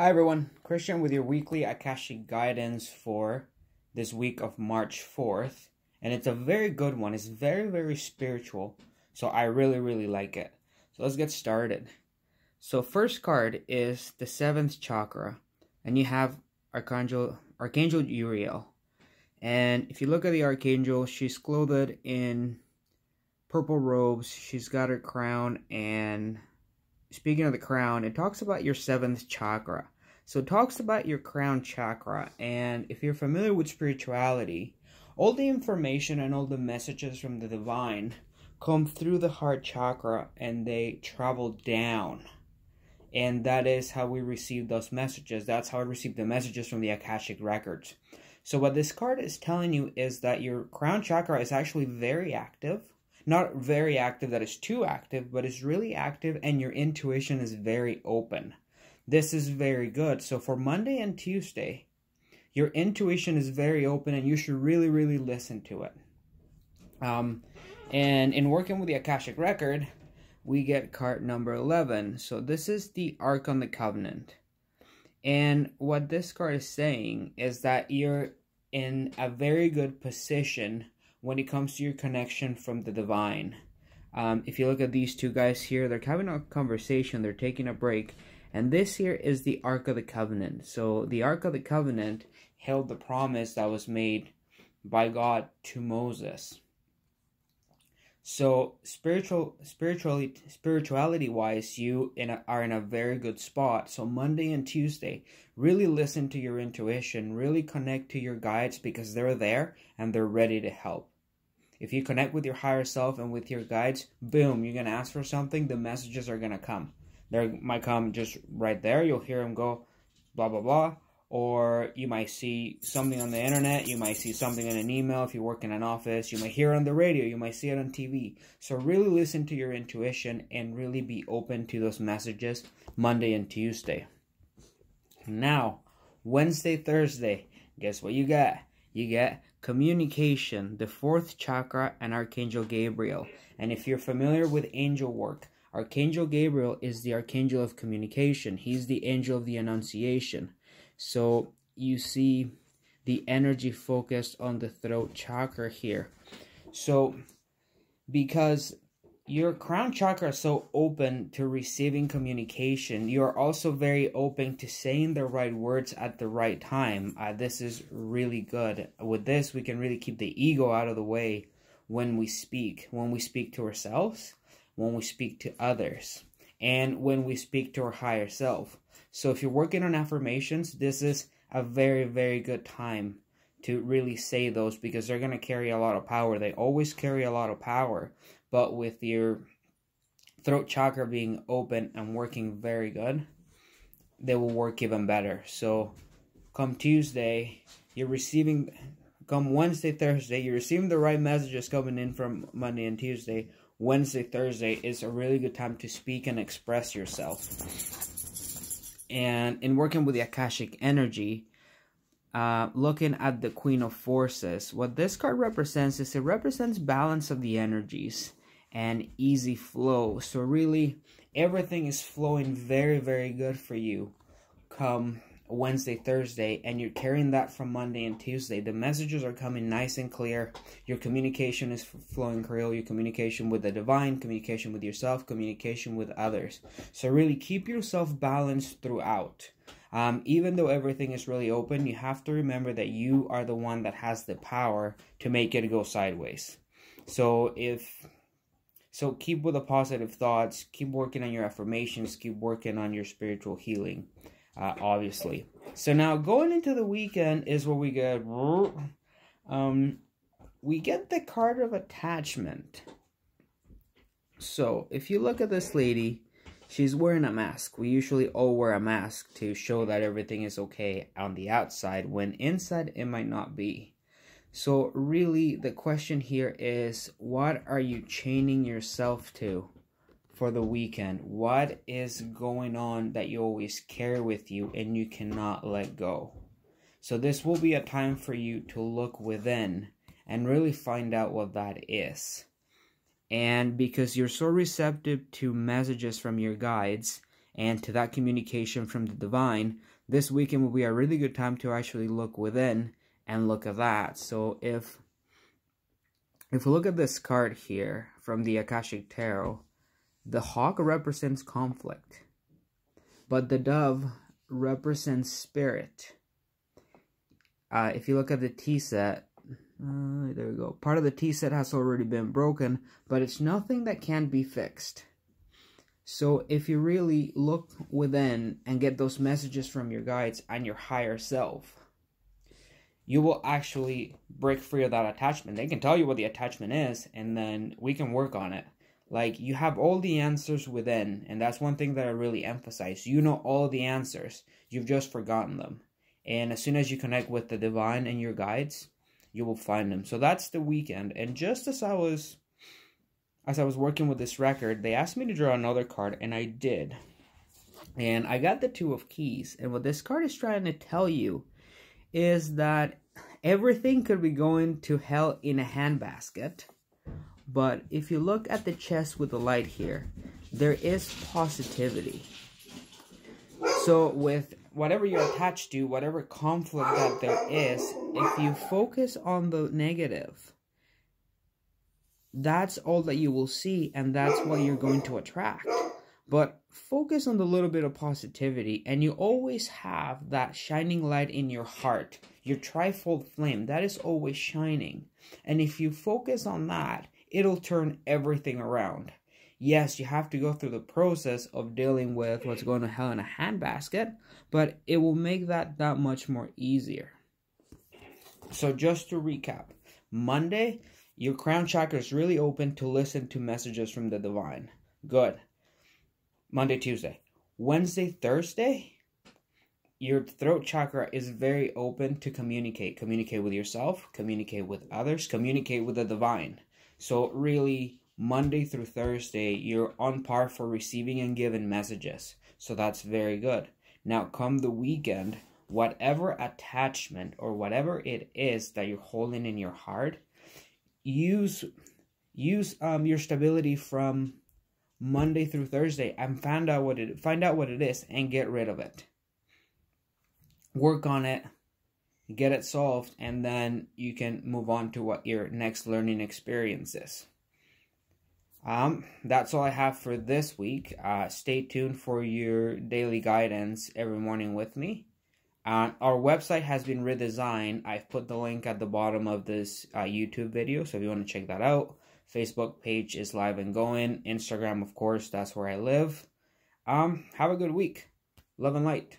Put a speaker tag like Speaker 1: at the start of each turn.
Speaker 1: Hi everyone, Christian with your weekly Akashic guidance for this week of March 4th. And it's a very good one. It's very spiritual. So I really like it. So let's get started. So first card is the 7th chakra. And you have Archangel Uriel. And if you look at the Archangel, she's clothed in purple robes. She's got her crown, and speaking of the crown, it talks about your 7th chakra. So it talks about your crown chakra. And if you're familiar with spirituality, all the information and all the messages from the divine come through the heart chakra and they travel down. And that is how we receive those messages. That's how I receive the messages from the Akashic records. So what this card is telling you is that your crown chakra is actually very active. Not very active that is too active, but it's really active, and your intuition is very open. This is very good. So for Monday and Tuesday, your intuition is very open and you should really listen to it. And in working with the Akashic record, we get card number 11. So this is the Ark on the Covenant. And what this card is saying is that you're in a very good position when it comes to your connection from the divine. If you look at these two guys here, they're having a conversation, they're taking a break, and this here is the Ark of the Covenant. So the Ark of the Covenant held the promise that was made by God to Moses. So spirituality-wise, you are in a very good spot. So Monday and Tuesday, really listen to your intuition, really connect to your guides, because they're there and they're ready to help. If you connect with your higher self and with your guides, boom, you're going to ask for something, the messages are going to come. They might come just right there. You'll hear them go, blah, blah, blah. Or you might see something on the internet. You might see something in an email if you work in an office. You might hear it on the radio. You might see it on TV. So really listen to your intuition and really be open to those messages Monday and Tuesday. Now, Wednesday, Thursday, guess what you got? You get communication, the 4th chakra, and Archangel Gabriel. And if you're familiar with angel work, Archangel Gabriel is the archangel of communication. He's the angel of the Annunciation. So you see the energy focused on the throat chakra here. So because your crown chakra is so open to receiving communication, you're also very open to saying the right words at the right time. This is really good. With this, we can really keep the ego out of the way when we speak to ourselves, when we speak to others, and when we speak to our higher self. So if you're working on affirmations, this is a very good time to really say those, because they're going to carry a lot of power. They always carry a lot of power, but with your throat chakra being open and working very good, they will work even better. So come Tuesday, come Wednesday, Thursday, you're receiving the right messages coming in from Monday and Tuesday. Wednesday, Thursday is a really good time to speak and express yourself. And in working with the Akashic energy, looking at the Queen of Forces, what this card represents is it represents balance of the energies and easy flow. So really, everything is flowing very good for you come Wednesday, Thursday, and you're carrying that from Monday and Tuesday. The messages are coming nice and clear. Your communication is flowing clear. Your communication with the divine, communication with yourself, communication with others. So really keep yourself balanced throughout. Even though everything is really open, you have to remember that you are the one that has the power to make it go sideways. So keep with the positive thoughts, keep working on your affirmations, keep working on your spiritual healing. Obviously. So now going into the weekend is where we get the card of attachment. So if you look at this lady, she's wearing a mask. We usually all wear a mask to show that everything is okay on the outside, when inside it might not be. So really the question here is, what are you chaining yourself to for the weekend? What is going on that you always carry with you and you cannot let go? So this will be a time for you to look within and really find out what that is. And because you're so receptive to messages from your guides and to that communication from the divine, this weekend will be a really good time to actually look within and look at that. So if we look at this card here from the Akashic Tarot, the hawk represents conflict, but the dove represents spirit. If you look at the tea set, there we go. Part of the tea set has already been broken, but it's nothing that can't be fixed. So if you really look within and get those messages from your guides and your higher self, you will actually break free of that attachment. They can tell you what the attachment is, and then we can work on it. Like, you have all the answers within, and that's one thing that I really emphasize. You know all the answers. You've just forgotten them. And as soon as you connect with the divine and your guides, you will find them. So that's the weekend. And just as I was working with this record, they asked me to draw another card, and I did. And I got the Two of Keys. And what this card is trying to tell you is that everything could be going to hell in a handbasket. But if you look at the chest with the light here, there is positivity. So with whatever you're attached to, whatever conflict that there is, if you focus on the negative, that's all that you will see, and that's what you're going to attract. But focus on the little bit of positivity, and you always have that shining light in your heart, your trifold flame, that is always shining. And if you focus on that, it'll turn everything around. Yes, you have to go through the process of dealing with what's going to hell in a handbasket, but it will make that much more easier. So just to recap, Monday, your crown chakra is really open to listen to messages from the divine. Good. Monday, Tuesday. Wednesday, Thursday, your throat chakra is very open to communicate. Communicate with yourself, communicate with others, communicate with the divine. So really, Monday through Thursday, you're on par for receiving and giving messages. So that's very good. Now, come the weekend, whatever attachment or whatever it is that you're holding in your heart, use your stability from Monday through Thursday and find out what it is and get rid of it. Work on it, get it solved, and then you can move on to what your next learning experience is. That's all I have for this week. Stay tuned for your daily guidance every morning with me. Our website has been redesigned. I've put the link at the bottom of this YouTube video, so if you want to check that out. Facebook page is live and going. Instagram, of course, that's where I live. Have a good week. Love and light.